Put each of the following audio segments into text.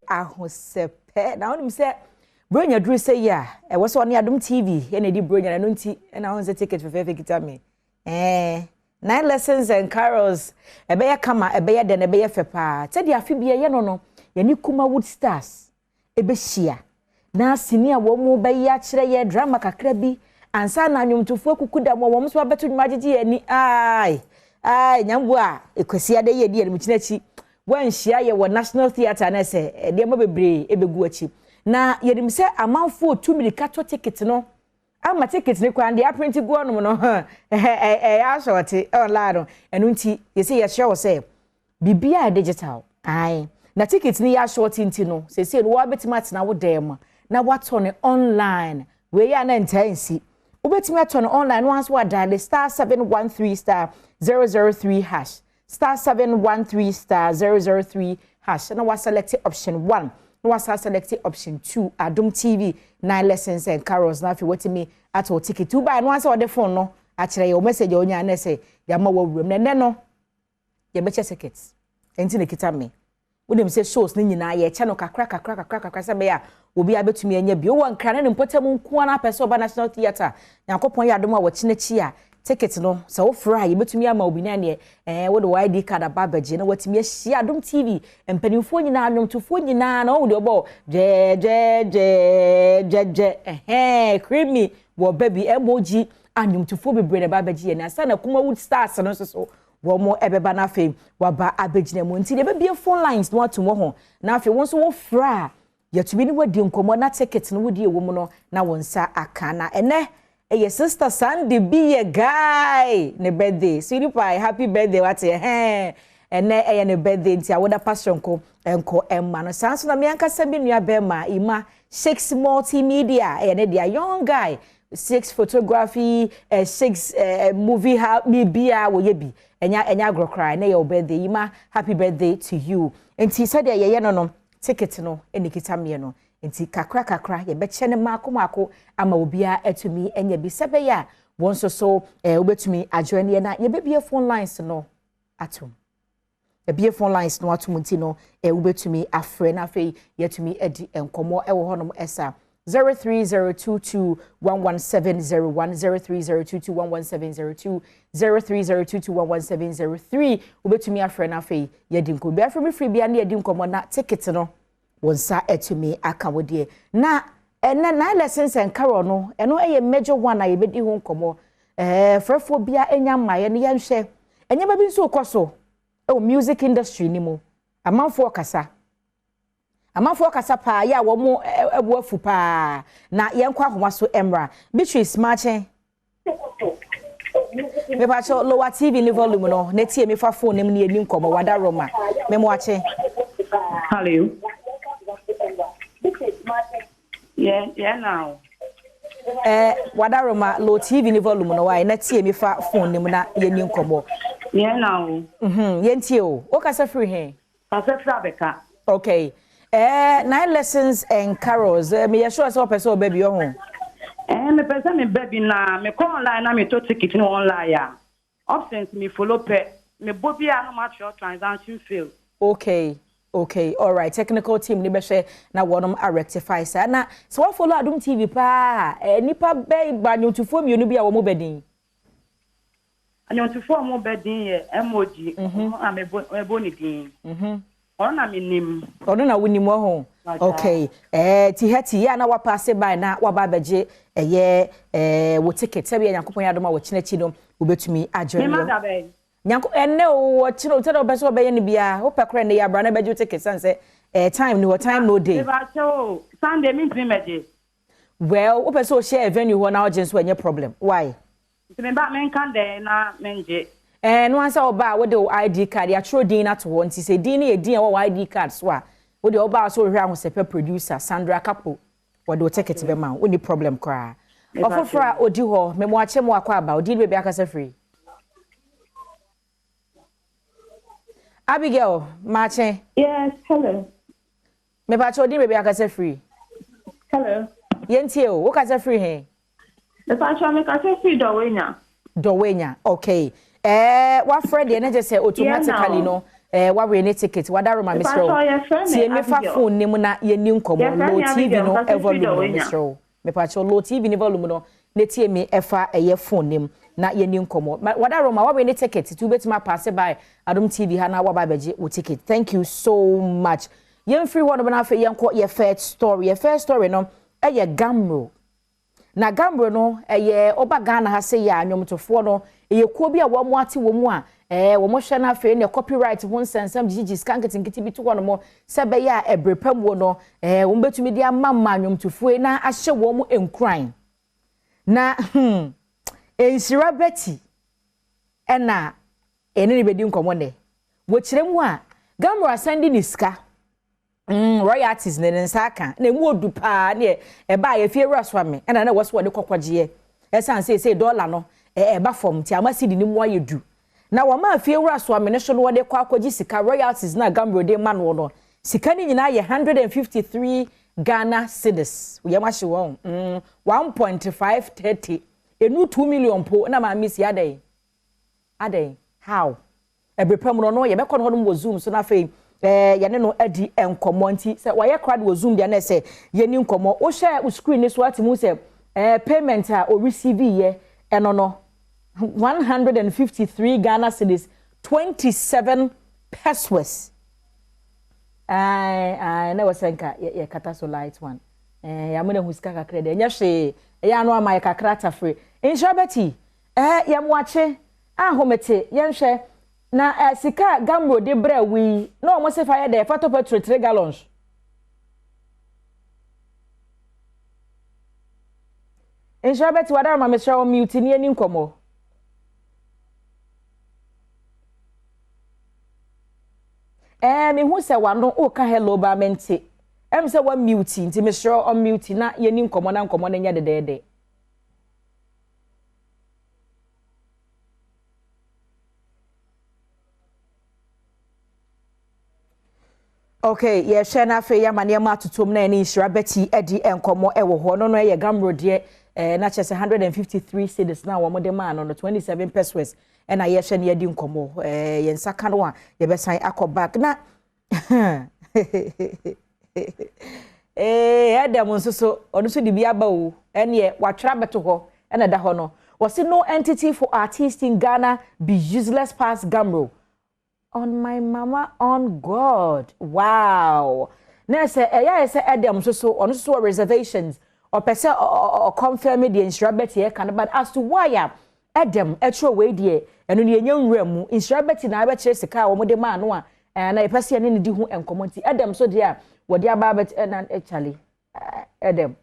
Ahosepe. Now him say Bronya Drew say yeah. E was on Adom TV. E na di Bronya no nti e na won ticket for fefe kita me. 9 lessons and carols. E be ya kama e be ya den e be ya fe pa. Te dia afi bia ye no. Ye ni Kuma Wood Stars. E be hia. Na sini a wo mu be ya kire ye drama kakra bi. Ansa na nwomtofo kukuda mo wo so abeto dwumagege ani. Ai nyambo a ekwasi ade ye di ani mchinachi. Wan hia ye wo National Theatre na se de ma bebre ebegu achi. Na yedim se amanfo 2 milika to ticket no. Ama ticket ne kwan de print go onum no ya short online enu nti ye se ye share say bibia digital. Ai na ticket ni ya short nti no se no wa betima atena wo dem na wato ne online we ya na ntansi ubetimi ato no online once wa dial star 713 star 003 hash star 713 star 003 hash na wa select option 1 na wa select option 2 Adom TV 9 lessons and carols na fi wetimi ato ticket 2 buy no answer the phone no a kire your message onya na say ya ma wa wuram na no ye be tickets enti na kita me wodem say shows ni nyina ye che no kakra se be ya obi abetumi anya bi o won kra ne mpotam nko na pese oba National Theatre yakopon ya Adom a wo chinechi a ticket no so wo fra ye betumi ama obi na ne wo de ID card ababaje na watumi ahia Adom TV empanimfo nyina anwomtofo nyina na wo de obo je creamy wo baby emoji anwomtofo bebre na ababaje na asa na Kuma Wood Stars no so wo mo ebeba na fame waba abagina mo nti de be bia phone lines no ato mo ho na afi won so wo fra yatumi ni wadi nkomo na ticket no wodi ewo mu no na wonsa aka na ene eye sister Sandy be a guy ne birthday sweetie pie happy birthday what ene eye ne birthday nti awoda passion ko enko emma no sanso na me ankasa bi nua be ma ima 6 multimedia eye ne dia young guy 6 photography 6 movie me bia wo ye bi enya agrokra na your birthday ima happy birthday to you nti said ye no ticket no enikita me no nti kakra ye be chene mako ama obia etumi enya bi sebe ya won so obetumi ajoin ye na ye be bia phone lines no atom ye bia phone lines no atom nti no obetumi afre na fe yetumi edi enkomo ewo honom esa 0302211701 0302211703 ubetumi afre na fe yedi nko bi afre mi free bia na yedi nkomo na ticket no wonsa etumi aka wodie na ene 9 lessons and carol no eno eye major one aye bedi ho nkomo frefo bia enya maye ne yenhwe enya ba bi nso okoso music industry ni mo amanfo kasa pa ya wo mo ebu afu pa na yenkwa ahoma so emra Beatrice Marchen me pa cho lower TV ni volume no na tie me fa phone nem ni eni nkomo wada roma me mo ache hello yeah now wada roma low TV ni volume no why na tie me fa phone nem na eni nkomo yeah now yentie o kasa free he kasa beka okay 9 lessons and carols me sure so person baby ho me person me baby na me come online na me to ticket no online ya options me follow pe me bobia no match your transaction fail okay all right technical team ni be hwe na wonom a rectify sa na so we follow Adom TV pa nipa be banyotufo mienu bia wo mo bedin anyotufo mo bedin ye emoji amebo ni din ona minim ono na wonim ho okay ti hati ya na wa pass by na wa ba beje wo ticket se bia Yakopon ya Adom a wo chinechi no obetumi ajoin yo nyanko enne wo chiro te do be so be ye ne bia wo pekre ne ya bra na beje ticket sense time no day Sunday mean meje well wo person share venue ho na urgent so any problem why me ba men kan de na menje no answer oba wo de ID card ya tro din na to ho nti se din ne din wo ID card so a wo de oba so hwe Ahosepe producer Sandra Kapo wo de ticket be ma wo ni problem kra ofofra odi ho me mo ache mo akwa aba odi be bia kasa free Abigail Marchen yes hello me ba che odi be bia kasa free hello yentie o kasa free he me ba che me kasa free do wenya okay wa friend ye na je say automatically no wa we ne ticket wa daro ma misro tie me fa phone nim na ye ni nkomo low tv no volume no misro me pa cho low tv ni volume no ne tie me efa eye phone nim na ye ni nkomo wa daro ma wa we ne ticket tu betima pass by Adom TV ha na wa ba beje wo ticket. Thank you so much. Yen free one na fa yen ko ye first story no eye gamro na gamro no eye oba Ghana ha se ya anwomtofo no eye kuo bi a wo mo ate wo mu a wo mo hwe na fa ne copyright ho nsensam gigi skanketingiti bi to wo no mo se be ya ebrepam wo no wo betumi dia mamma anwomtofo na ahye wo mo enkran na ensira beti ena ene bedi nkomo ne wo kire mu a gamro asandi ni ska royalties ne nsaka na mu odu pa ne e ba ye fie raswame ena na woso de kokwaje esan say dollar no ba form ti amasidi ni mu ayedu na wo ma fie raswame ne so no de kwakwaji sika royalties na gambro de man wo no sika ni nyina ye 153 Ghana cedis we ma hye won 1.530 enu 2 million po na ma miss adai how ebrepam no ye be kɔ no wo zoom so na fe yene no adi enkomo nti se waye crowd wo zoom dia na se yeni nkomo wo share wo screen ni so atimu se payment a o receive ye eno no 153 Ghana cedis 27 pesos na wasenka ye kata so light one ya mona huska kakra de nya hwe ya no ama ye kakra ta free insurabeti ye moache ahomete ye nhwe na sika gambro de bra wi na o mo se fa ye de fato petrol 3 gallons insurabeti wada ma mesra o mute ni ani nkomo me hu se wano o ka hello ba mente se wa mute nti mesra o mute na ye ni nkomo na nkomo na nya de okay ye hwe na fe ya mane ma totom na ni nhyira beti edi enkomo ewo ho no ye gambro de na chese 153 cedis na wo de ma no 27 pesos na ye hwe na edi enkomo ye nsaka no a ye besan akobak na Adom nso ono so di bia ba o ene watwra beto ho na da ho no was no entity for artists in Ghana be useless past gambro on my mama on God. Wow. Na say say Adom so ono so reservations or person or confirm the insurabet here can but as to why Adom etro we die eno ne enya nwura mu insurabet na ba kire sika wo de ma no a na e person ne di hu enkomonti Adom so dia wo dia ba bet na actually Adom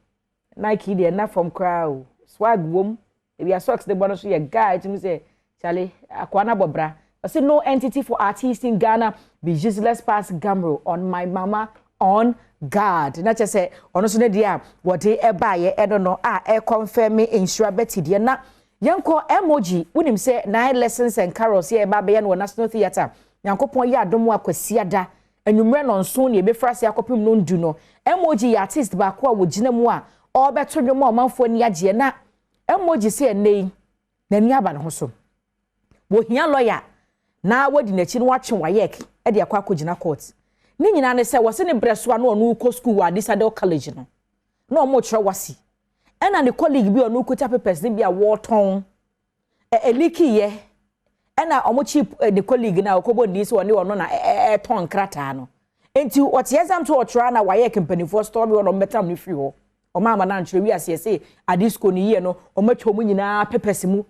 Nike dia na from crowd swag wom e bia socks de bono so ye guy to me say Charlie akwana bobra. I say no entity for artists in Ghana be useless past gambro on my mama on God. Na just say ono so ne dia what dey e buy e don't know e confirm me insurabet dia na yanko emoji wonim say 9 lessons and carols here ba be no National Theatre yankopon ya Adom akwasiada enumre no nso ne be frase akopim no ndu no emoji ya artist ba ko a wo gina mu a obeto dwom a manfo ni agye na emoji say nei na ni aba ne ho so wo hia lawyer na wadi na chi no watwe wayek e de akwa akogina court ni nyina ne se wose ne breso na onu ko school wa Disadel College no na o mo kire wasi e na ne colleague bi onu ko ta papers ne bi a woton eliki ye e na o mo cheap the colleague na okobo ndi so ono na ton krata no enti wote exam to otra na wayek mpanifo store bi ono metam ne free ho o ma na nchire wi ase se adisco ni ye no o matwa mu nyina papers mu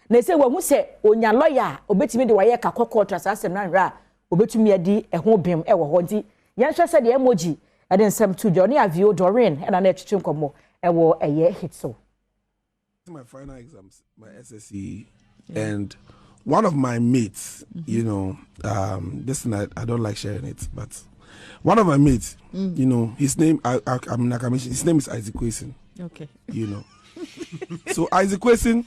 na se wahu se onya lawyer obetimi de waye ka kokota asem na nra obetumi adi eho bem e wo ho nti yenhwe se de emoji e de nsem to Johnny Avio Doreen e na na etwetwe nkomo e wo eye hit so my final exams my SSC and one of my mates you know this night I don't like sharing it but one of my mates you know his name I'm not gonna mention his name is Isaac Quason. Okay, you know so Isaac Quason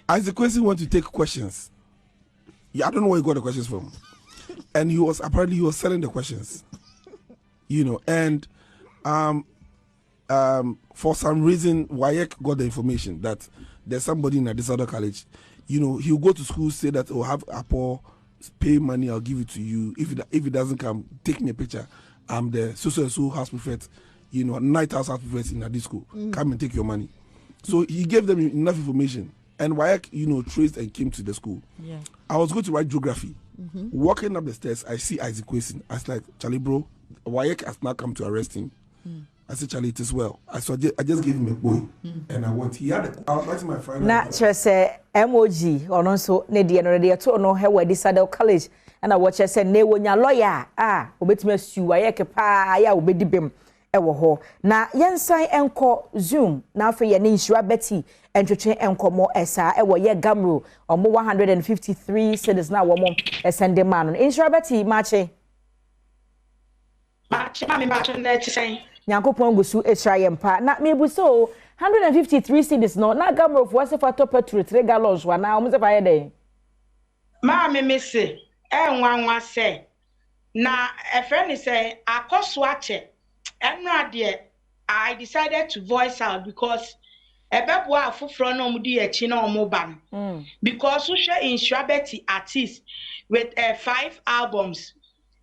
want to take questions. Yeah, I don't know where he got the questions from. And he was selling the questions. You know, and for some reason Wayek got the information that there's somebody in this other college. You know, he'll go to school, say that he'll have a poor pay money, I'll give it to you. If it doesn't come, take me a picture. I'm the so house prefect, night house prefect in a disco. Come and take your money. So he gave them enough information. And WAEC, traced and came to the school. Yeah. I was going to write geography. Walking up the stairs, I see Isaac Quason. I was like, Charlie, bro, WAEC has now come to arrest him. I said, Charlie, it is well. I just gave him a boy. And I went. I was writing my final. Na say MOG or also Nedi and Redia to no her where Sadel College. And I watch say ne wonya lawyer. Obetime su WAEC pa ya obedibem ewo ho. Na yensan enko Zoom na afa ye ne Insura Betty entwetwe enkomo esa ewo ye Gamro omo 153 cedis na wo mo esende man no Insura Betty mache mami mache na tisen Nyankopon gusu esra yempa na mebu so 153 cedis no na Gamro fo se fa to petrol 3 gallons wa na omo se fa ye den mami me se enwanwa se na a friend say akoso ache enu ade I decided to voice out because ebebo afufro no mudi echi na omoba because we share Insura Betty artist with 5 albums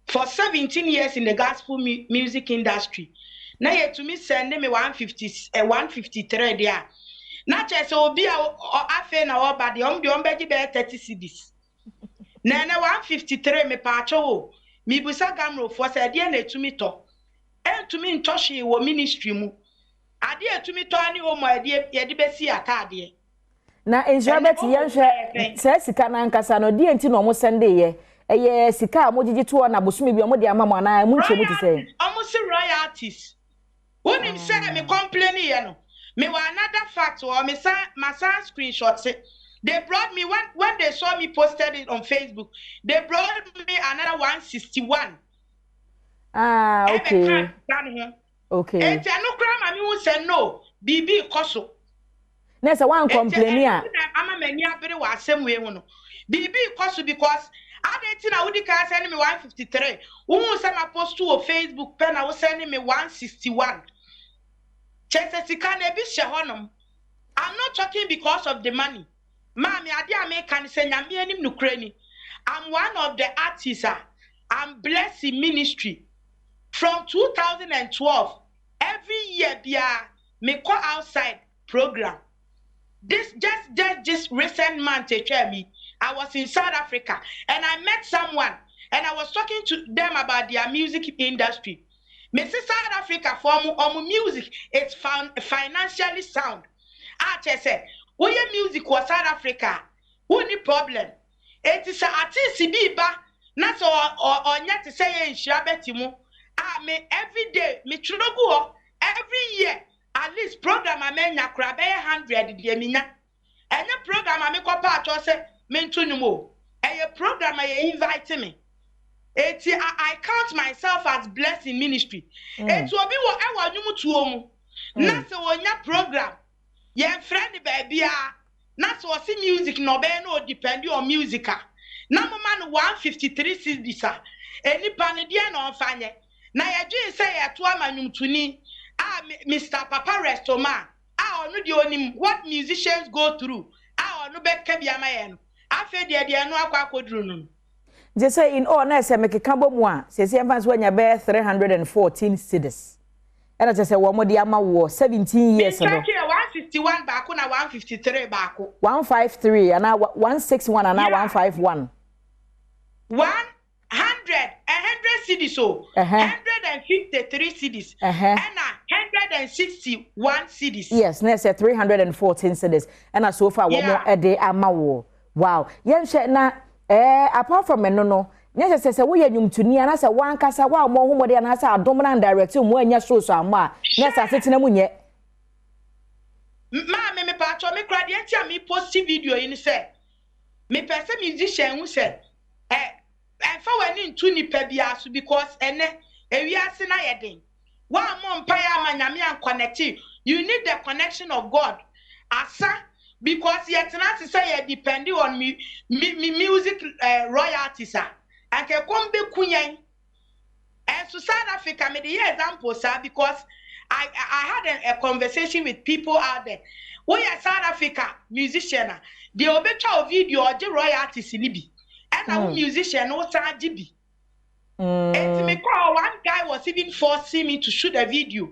for 17 years in the gospel music industry. Na ye to me send me 153 there. Na chese obi afe na oba de ombe be 30 cedis. Na 153 me pa cho mi busa Gamro for say de na to me to. En to me ntoshi wo ministry mu. Ade etumi to ani o mo ade ye de besi atade. Na Insura Betty yenhwe se sika na nkasa no de enti no mo sende ye. Eye sika amogigi to na bosumi bi omo de amamo na mu nchemu ti se. Omo si royalties. When him say me complain here no. Me wa another fact or me my son screenshots it. They brought me when they saw me posted it on Facebook. They brought me another 161. Okay. Okay. Enti anu kra ma mi won say no. Bibi koso. Na say one complain a. Ama mani abere wa asem we no. Bibi koso because adenti na wudi ka send me 153. Who say my post to Facebook pen na wo send me 161. Chese sika na bi hye honom. I'm not talking because of the money. Mami ade American say nyame anim nukra ni. I'm one of the artists. I'm blessed in ministry. From 2012, every year, me call outside program. This just recent month, I was in South Africa and I met someone and I was talking to them about their music industry. Me say South Africa for music, it's financially sound. I just say, we music was South Africa. Who any problem? It is a artist biba. Na so onya to say Insura Betty mu. Me every day me churogu every year at least program amenya kra be 100 de minya. Enya program me ko pa cho say me ntunu mo. Eye program e invite me. Eti I count myself as blessed in ministry. Eti obi wo e wa nwum tuo mu. Na se wonya program ye friend baby a na so see music no be no depend on musica. Na mama no 153 cedis eni pane dia no fanye na ye dwe say ye to amanyumtuni Mr. Papa Restoma onu de onim what musicians go through onu be ka bia maye no afa de no akwakoduru no je say in all na say mekeka bomu a say fans wanya be 314 cedis and I say wo mo de ama wo 17 years ago 151 baako na 153 baako 153 and 161 and 151 100 cedis so 153 cedis and 161 cedis. Yes, next 314 cedis and so far one more a day amawo. Wow. Yenhwe na apart from no nyese say we yanyum tuni and say wan kasa wa mo hu mode na say Adom na direct mu anya show so ama na say setena mu nye. Ma me pa cho me kra de antia me post video yin say me person musician hu say fa wani ntu nipa bia so because ene ewiase na yeden wa mo mpaya amanyame an connect you need the connection of God asa because yet na say you depend on me music royalties and ke kombe kunyan and so South Africa me the example sir because I had a conversation with people out there we are South Africa musician they obecha video or the royalties ni bi And a musician no GB. And me call one guy was even forcing me to shoot a video.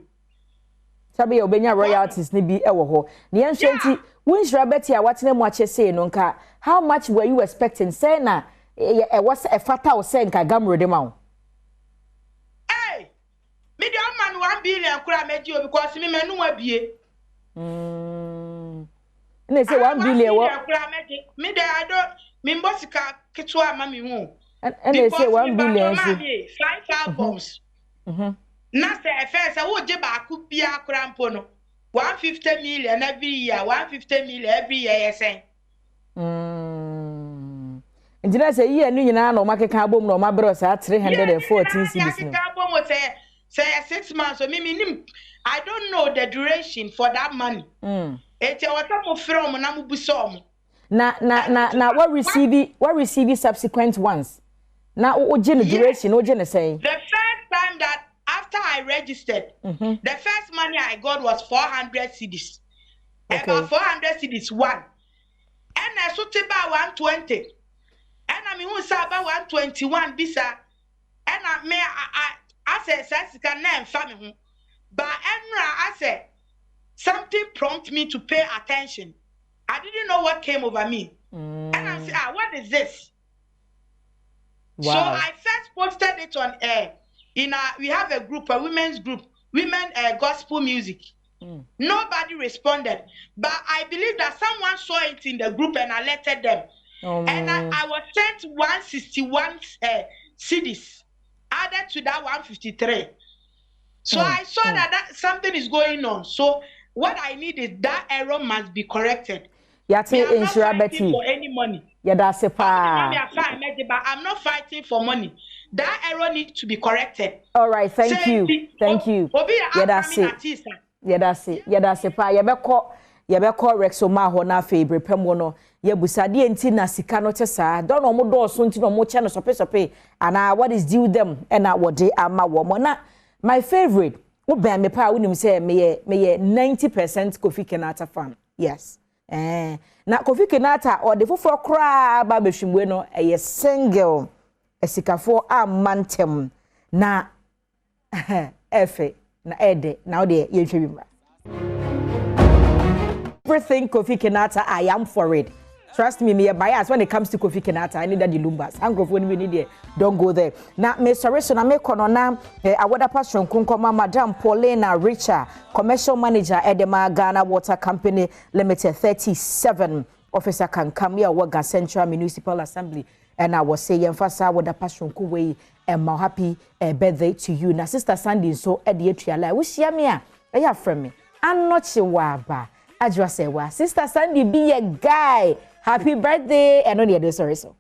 Sabi obenya royalties ni bi ewo ho. Ne yan hwenti wunhira beti a watene mu ache say no nka how much were you expecting say na e was a fatal say nka gamro de ma wo. Hey, me the man 1 billion kura meji o because me menu abie. Na say 1 billion wo. Me the I don't me mbosika ketwa ma me hu. And they say 1 billion. 5 albums. Na say first I wo je ba ku bia krampo no 150 million every year, 150 million every year yes. Ndina say year nu nyina na o makeka abom na o mabro sa 314 cedis no. Makeka abom say 6 months so me nim I don't know the duration for that money. Eti wata mo from na mo buso mo. Na what receive subsequent ones. Na o gene duration o gene say. The first time that after I registered, the first money I got was 400 cedis. Okay. About 400 cedis one. And I saw about 120. And I mean who saw about 121 bisa. And I said Sassika name family. But I said something prompted me to pay attention. I didn't know what came over me. And I said, what is this? Wow. So I first posted it on air. We have a group, a women's group, women gospel music. Nobody responded, but I believe that someone saw it in the group and alerted them. And I was sent 161 CDs added to that 153. So I saw that something is going on. So what I need is that error must be corrected. I'm not fighting for any money. That's a I'm not fighting for money. That error needs to be corrected. All right, thank you. That's it. That's it. That's it. Yebeko Rexoma ho na favorite pemo no yebusade enti na sika no tesa don no mo do so enti no mo che no sope and what is due them and what they ama wo mo na my favorite wo ban me pa wonim say me 90% Kofi Kenata fan. Yes. Na Kofi Kenata or the foforo kra ba behwimwe no single esikafo amantem na efe na ede na ode ye twebimra. Everything Kofi Kenata, I am for it. Trust me, me bias when it comes to Kofi Kenata. I need that the Lumbas. Anglophone we need there. Don't go there. Now, me sorry, so na me kono na awada passion kunkoma Madam Paulina Richard, commercial manager Edema Ghana Water Company Limited 37 officer can come here work at Central Municipal Assembly. And I was saying, first, I would have passion kuwe and my happy birthday to you. Na Sister Sandy so at the atrial. Wish ya me a from me. I'm not sure ba. Ajwa sewa. Sister Sandy be a guy. Happy birthday. And only sorry so.